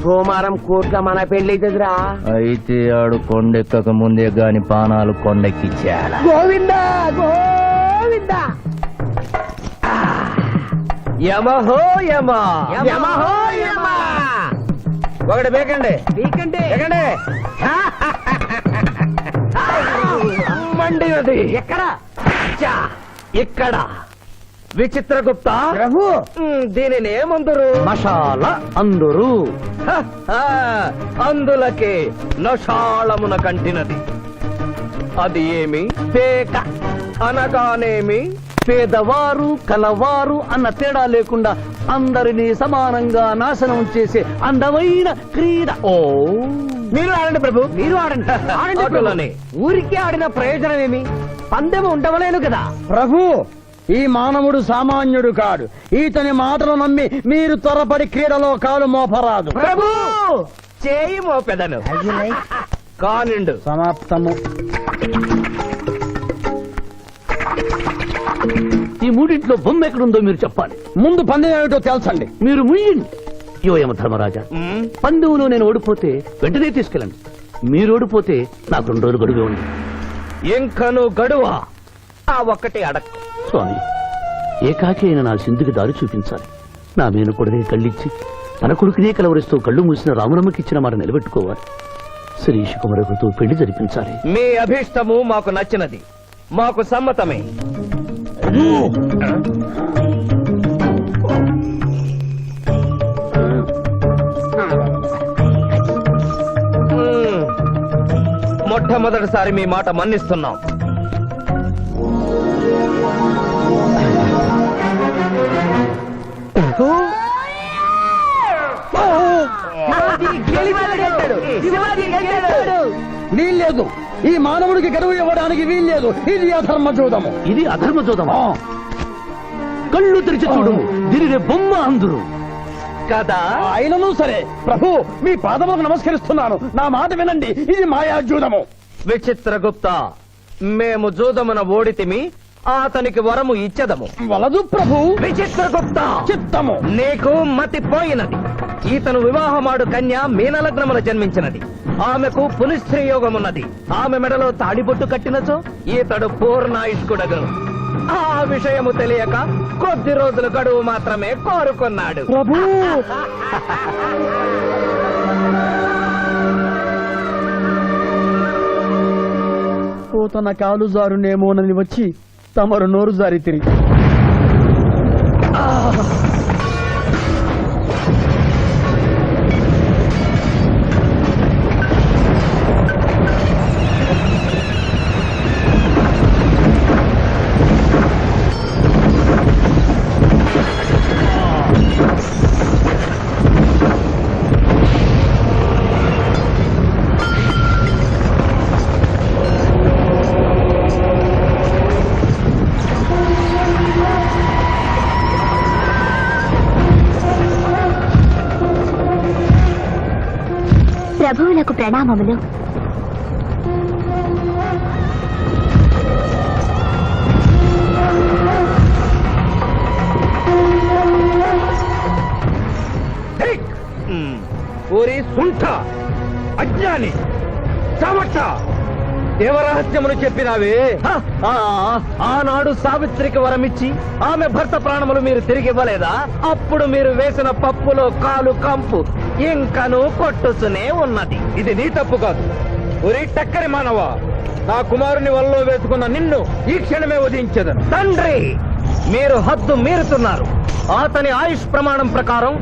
Speaker 1: సోమవారం కోట్ల మన పెళ్ళైతుందిరా.
Speaker 3: అయితే ఆడు కొండెక్కక ముందే గాని పానాలు కొండెక్కిచ్చేయాల.
Speaker 1: గోవిందా గోవిందా.
Speaker 3: యమహో యమ
Speaker 7: యమహో యమ.
Speaker 3: ఒకటి బేకండి
Speaker 7: వీకండి
Speaker 3: బేకండి మండినది
Speaker 7: ఎక్కడ
Speaker 3: చా, ఇక్కడ విచిత్రగుప్త
Speaker 7: ప్రభు
Speaker 3: దీనిని ఏమందరు
Speaker 1: మషాల అందరూ
Speaker 3: అందులకే నషాళమున కంటినది. అది ఏమి పేక అనగానేమి
Speaker 1: పేదవారు కలవారు అన్న తేడా లేకుండా అందరినీ సమానంగా నాశనం చేసే అందమైన క్రీడ. ఓ
Speaker 3: మీరు ఆడండి ప్రభు,
Speaker 7: మీరు ఆడండి ఆడండి ప్రభు.
Speaker 3: అటులనే.
Speaker 7: ఊరికే ఆడిన ప్రయోజనం ఏమి? పందెం ఉండవలేను కదా.
Speaker 4: ప్రభు ఈ మానవుడు సామాన్యుడు కాడు. ఈతని మాటలు నమ్మి మీరు త్వరపడి క్రీడలో కాలు మోపరాదు.
Speaker 3: ప్రభు చేయి మోపెదను కానిండు.
Speaker 4: సమాప్తము.
Speaker 1: ఈ మూడింట్లో బొమ్మ ఎక్కడుందో మీరు చెప్పాలి.
Speaker 4: ముందు పందెం ఏమిటో తెలుసండి.
Speaker 1: మీరు ముయ్యండి. యోయమ ధర్మరాజా,
Speaker 3: మ్,
Speaker 1: పందెంలో నేను ఓడిపోతే వెంటనే తీసుకెళ్ళండి. మీరు ఓడిపోతే నాకు 2 రోజులు గడువే ఉంది.
Speaker 3: ఇంకను గడువా ఆ ఒక్కటి అడక్.
Speaker 1: స్వామి, ఏకాకి అయిన నా సింధుకి దారి చూపించాలి. నా మేనకొడనే కళ్ళిచ్చి తన కొడుకునే కలవరిస్తూ కళ్ళు మూసిన రాములమ్మకి ఇచ్చిన మాట నిలబెట్టుకోవాలి. శిరీష్ కుమరకుతో పెళ్లి జరిపించాలి.
Speaker 3: మీ అభీష్టము మాకు నచ్చినది, మాకు సమ్మతమే. మొట్టమొదటిసారి మీ మాట మన్నిస్తున్నాం.
Speaker 4: వీల్లేదు. ఈ మానవుడికి గడువు ఇవ్వడానికి వీల్లేదు. ఇది అధర్మ చూడము.
Speaker 1: ఇది అధర్మ చూదమా? కళ్ళు తెరిచి చూడము, దీనిని బొమ్మ అందురు
Speaker 3: కదా.
Speaker 4: అయినను సరే ప్రభు, మీ పాదములకు నమస్కరిస్తున్నాను. నా మాట వినండి. ఇది మాయాజూదము.
Speaker 3: విచిత్రగుప్త, మేము జూదమున ఓడితిమి, అతనికి వరము ఇచ్చదము.
Speaker 4: వలదు ప్రభు.
Speaker 3: విచిత్రగుప్త,
Speaker 4: చిత్తము.
Speaker 3: నీకు మతి పోయినది. ఈతను వివాహమాడు కన్య మీనలగ్నమున జన్మించినది. ఆమెకు పునిస్త్రీ యోగమున్నది. ఆమె మెడలో తాడిబొట్టు కట్టినచో ఈతడు పూర్ణాయుష్కుడగను. ఆ విషయము తెలియక కొద్ది రోజుల గడువు మాత్రమే కోరుకున్నాడు.
Speaker 4: ప్రభు ఓ తన కాలు జారునేమోనని వచ్చి తమరు నోరు జారి తిరిగి
Speaker 5: ప్రభువులకు ప్రణామములు.
Speaker 3: ఊరి సుంఠ, అజ్ఞాని, చవట, దేవరహస్యమును చెప్పినావే. ఆనాడు సావిత్రికి వరమిచ్చి ఆమె భర్త ప్రాణములు మీరు తిరిగి ఇవ్వలేదా? అప్పుడు మీరు వేసిన పప్పులో కాలు కంపు ఇంకను కొట్టుసునే ఉన్నది.
Speaker 2: ఇది నీ తప్పు కాదు. ఒరి టక్కరి మానవ, నా కుమారుని వల్ల వేసుకున్న నిన్ను ఈ క్షణమే వధించదను.
Speaker 3: తండ్రి, మీరు హద్దు మీరుతున్నారు. అతని ఆయుష్ ప్రమాణం ప్రకారం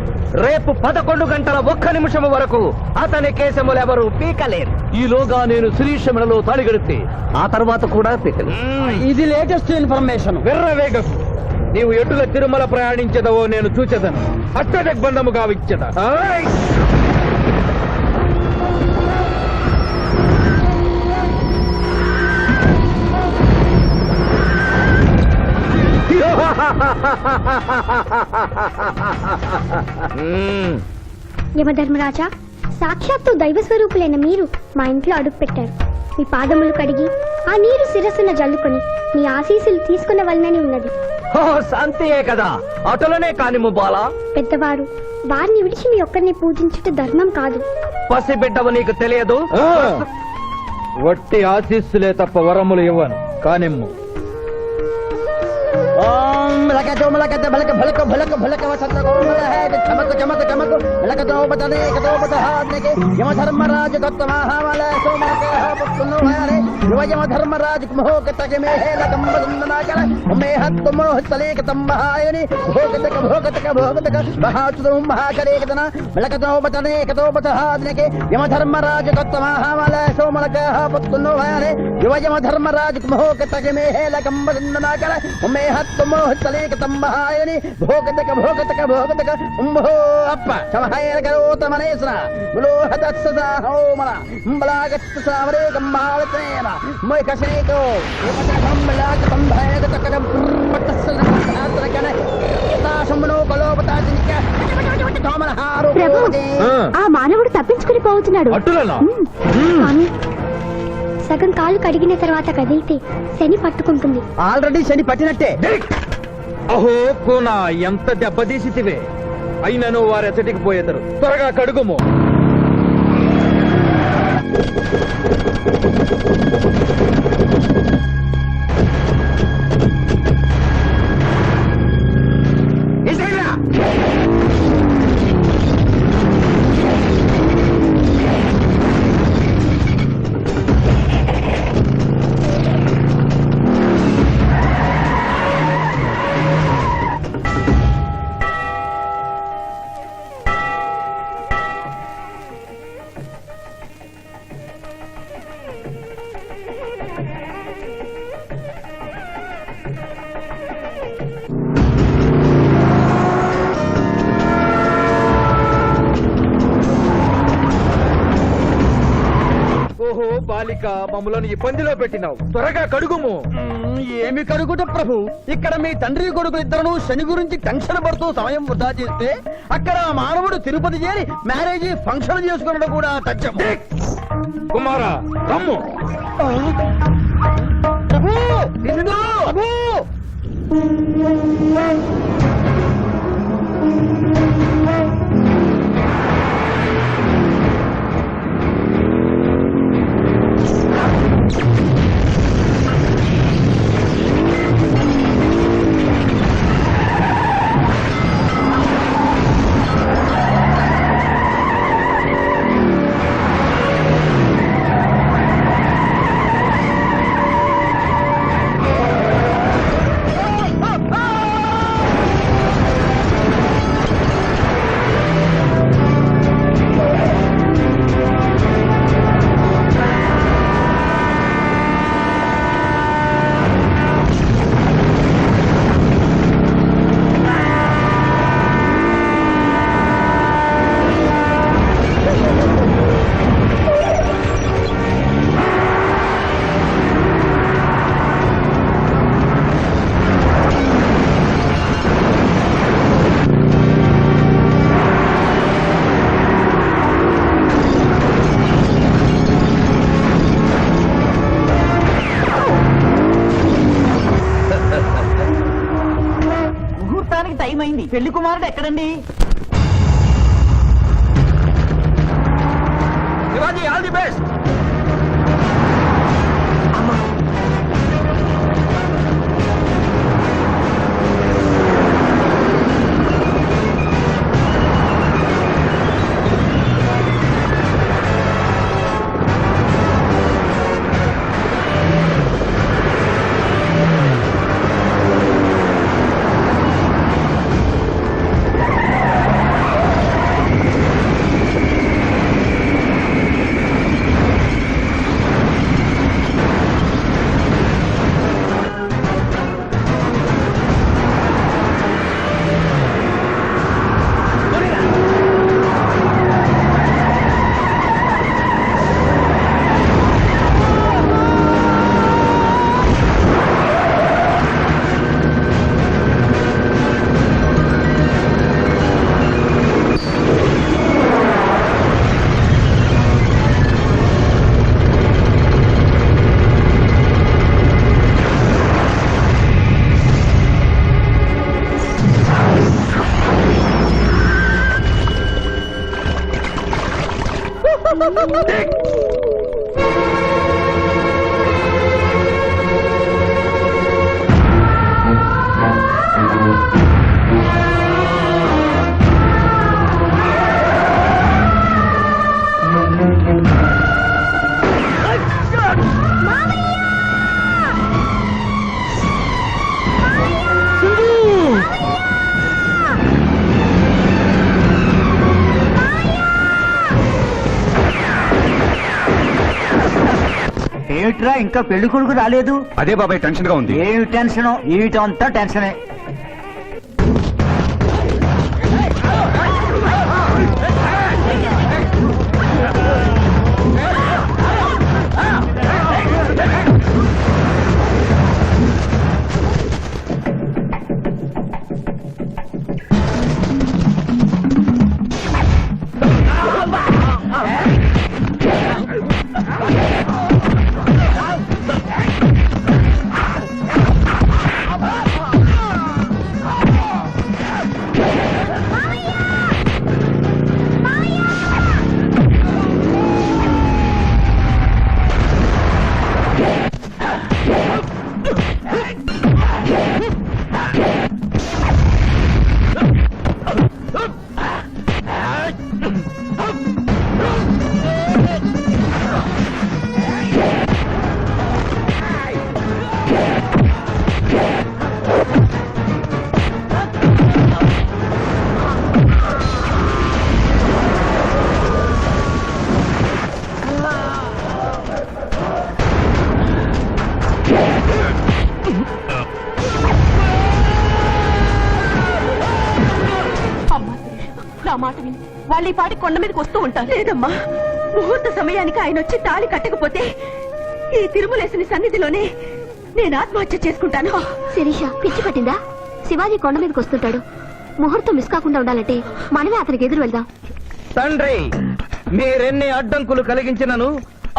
Speaker 3: రేపు 11 గంటల 1 నిమిషము వరకు అతని కేశములెవరూ పీకలేరు.
Speaker 1: ఈలోగా నేను శిరీష మెడలో తాళి గడితే ఆ తర్వాత కూడా పీకలు.
Speaker 4: ఇది లేటెస్ట్ ఇన్ఫర్మేషన్.
Speaker 2: వెర్రవేగం. నీవు ఎటుల తిరుమల ప్రయాణించదవో నేను చూచెదను. అష్టదిగ్బంధము గావిచ్చద.
Speaker 5: యమధర్మరాజా, సాక్షాత్తు దైవ స్వరూపులైన మీరు మా ఇంట్లో అడుగు పెట్టారు. మీ పాదములు కడిగి ఆ నీరు శిరస్సున జల్లుకొని మీ ఆశీస్సులు తీసుకున్న వలనని ఉన్నది.
Speaker 3: శాంతియే కదా, అటులనే కానిము బాలా.
Speaker 5: పెద్దవారు, వారిని విడిచి మీ ఒక్కరిని పూజించుట ధర్మం కాదు.
Speaker 3: పసిబిడ్డవు నీకు తెలియదు.
Speaker 2: వట్టి ఆశీస్సులే తప్ప వరములు ఇవ్వను. కానిమ్ము.
Speaker 4: ఓం లక चोमलकत भलक भलक भलक भलक वसंत कोमल है चमक चमक चमक भलक तो बतने कतो बतहाने के यम धर्मराज दत्त महावल सोमल के हो पुन्नो हरे यम धर्मराज मोह के तज में है लगम बंदना कर मैं हत मोह तले के तम महायनि भोगतक बहात तुम महाकरे कतना भलक तो बतने कतो बतहाने के यम धर्मराज दत्त महावल सोमल के हो पुन्नो हरे यम धर्मराज मोह के तज में है लगम बंदना कर मैं हत मोह तले के तम महायनि भोगतक उम्भो अप्पा समहायर करो तमनेसरा बोलो हतत्सदा होमला बलागत सावरे गम्मालतेना मैं कसे को हम बलाग संभयत तकरम पतसना हात्र कने ता समनो कलो बता जिनका तोमल हारो
Speaker 5: ప్రభు ఆ మానవుడు తప్పించుకుని పోతున్నాడు
Speaker 2: అట్టులనా
Speaker 5: స్వామి సగం కాలు కడిగిన తర్వాత కదిలితే శని పట్టుకుంటుంది
Speaker 4: ఆల్రెడీ శని పట్టినట్టే
Speaker 2: అహో కోనా ఎంత దెబ్బతీసితివే అయినను వారెచ్చటికి పోయేదరు త్వరగా కడుగుము ఓహో బాలిక మమ్మలను ఇబ్బందిలో పెట్టినావు త్వరగా కడుగుము
Speaker 4: ఏమి కడుగుట ప్రభు ఇక్కడ మీ తండ్రి కొడుకు ఇద్దరు శని గురించి టెన్షన్ పడుతూ సమయం వృధా చేస్తే అక్కడ ఆ మానవుడు తిరుపతి చేరి మ్యారేజ్ ఫంక్షన్ చేసుకున్నది కూడా తథ్యం
Speaker 2: కుమారా రమ్ము
Speaker 4: ప్రభు ఇదిగో! ప్రభు
Speaker 6: టైం అయింది పెళ్లి కుమారుడు ఎక్కడండి
Speaker 2: శివాజీ ఆల్ ది బెస్ట్
Speaker 4: ఏమిట్రా ఇంకా పెళ్లి కొడుకు రాలేదు?
Speaker 8: అదే బాబాయ్ టెన్షన్ గా ఉంది.
Speaker 4: ఏమి టెన్షన్? ఏమిటంతా టెన్షనే.
Speaker 6: నా మాట విని వాళ్ళు ఈ పాటి కొండ మీదకి వస్తూ ఉంటారు. లేదమ్మా, ముహూర్త సమయానికి ఆయన వచ్చి తాళి కట్టకపోతే ఈ తిరుమలేసిన సన్నిధిలోనే నేను ఆత్మహత్య చేసుకుంటాను.
Speaker 5: శిరీష పిచ్చి పట్టిందా? శివాజీ కొండ మీదకి వస్తుంటాడు. ముహూర్తం మిస్ కాకుండా ఉండాలంటే మనమే అతనికి ఎదురు వెళ్దాం.
Speaker 3: తండ్రి, మీరెన్ని అడ్డంకులు కలిగించినను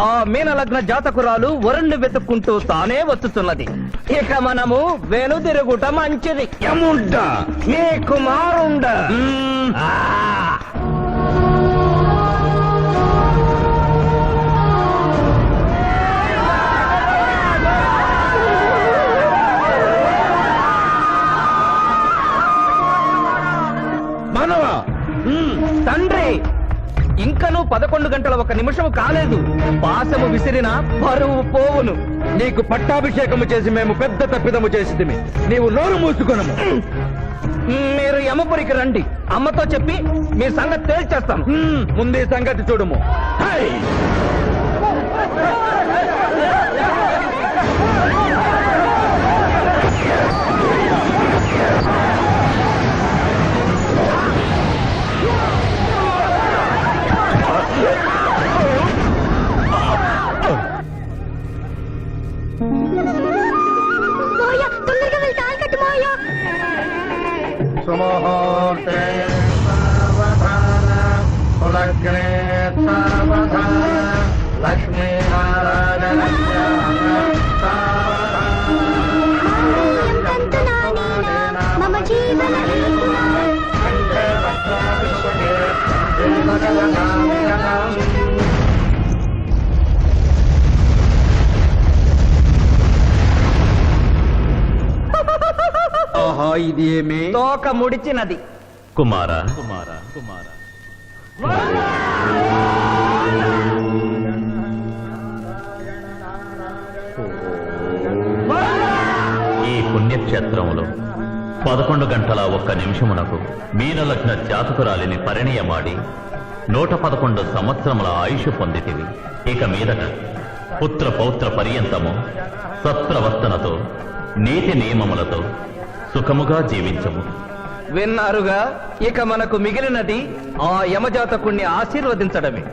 Speaker 3: ఆ మీనలగ్న జాతకురాలు వరుణ్ణి వెతుక్కుంటూ తానే వచ్చుతున్నది. ఇక మనము వెనుదిరుగుట మంచిది. యముండ మీ కుమారుండ.
Speaker 2: మానవా,
Speaker 3: తండ్రి, ఇంకనూ 11 గంటల 1 నిమిషం కాలేదు. పాశము విసిరిన బరువు పోవును.
Speaker 2: నీకు పట్టాభిషేకము చేసి మేము పెద్ద తప్పిదము చేసితిమి. నీవు నోరు మూసుకొనము.
Speaker 3: మీరు యమపురికి రండి. అమ్మతో చెప్పి మీ సంగతి తేల్చేస్తాం.
Speaker 2: ముందే సంగతి చూడము. హై!
Speaker 5: మోయ, తొందరగా వెళ్ళి తాళి కట్టు మోయ. మమ జీవన
Speaker 2: ఆహా, ఇది ఏమి?
Speaker 3: తోక ముడిచినది.
Speaker 1: కుమార,
Speaker 9: ఈ పుణ్యక్షేత్రంలో 11 గంటల 1 నిమిషమునకు మీనలగ్న జాతకురాలిని పరిణయమాడి 111 సంవత్సరముల ఆయుష్ పొందితివి. ఇక మీదట పుత్ర పౌత్ర పర్యంతము సత్ప్రవర్తనతో నీతి నియమములతో సుఖముగా జీవించము.
Speaker 3: విన్నారుగా, ఇక మనకు మిగిలినది ఆ యమజాతకుణ్ణి ఆశీర్వదించడమే.